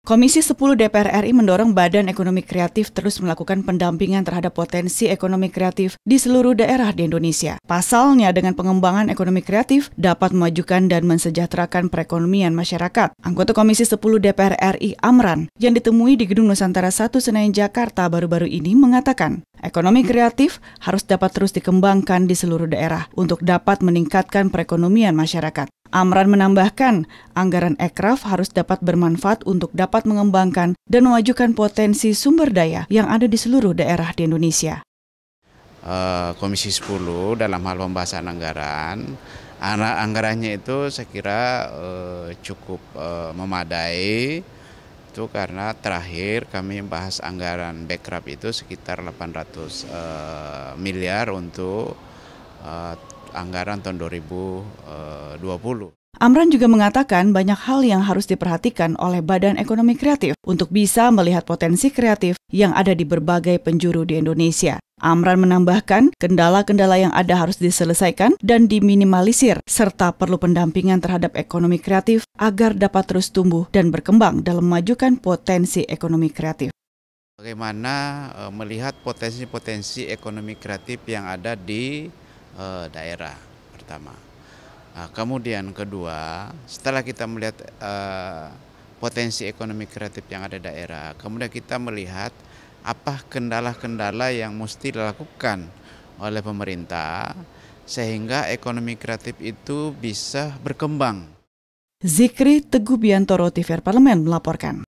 Komisi 10 DPR RI mendorong Badan Ekonomi Kreatif terus melakukan pendampingan terhadap potensi ekonomi kreatif di seluruh daerah di Indonesia. Pasalnya, dengan pengembangan ekonomi kreatif dapat memajukan dan mensejahterakan perekonomian masyarakat. Anggota Komisi 10 DPR RI Amran yang ditemui di Gedung Nusantara 1 Senayan Jakarta baru-baru ini mengatakan, ekonomi kreatif harus dapat terus dikembangkan di seluruh daerah untuk dapat meningkatkan perekonomian masyarakat. Amran menambahkan, anggaran Ekraf harus dapat bermanfaat untuk dapat mengembangkan dan memajukan potensi sumber daya yang ada di seluruh daerah di Indonesia. Komisi 10 dalam hal pembahasan anggarannya itu saya kira cukup memadai. Itu karena terakhir kami membahas anggaran Bekraf itu sekitar 800 miliar untuk anggaran tahun 2020. Amran juga mengatakan banyak hal yang harus diperhatikan oleh Badan Ekonomi Kreatif untuk bisa melihat potensi kreatif yang ada di berbagai penjuru di Indonesia. Amran menambahkan kendala-kendala yang ada harus diselesaikan dan diminimalisir, serta perlu pendampingan terhadap ekonomi kreatif agar dapat terus tumbuh dan berkembang dalam memajukan potensi ekonomi kreatif. Bagaimana melihat potensi-potensi ekonomi kreatif yang ada di daerah pertama. Kemudian kedua, setelah kita melihat potensi ekonomi kreatif yang ada di daerah, kemudian kita melihat apa kendala-kendala yang mesti dilakukan oleh pemerintah sehingga ekonomi kreatif itu bisa berkembang. Zikri Teguh Biantoro, TVR Parlemen melaporkan.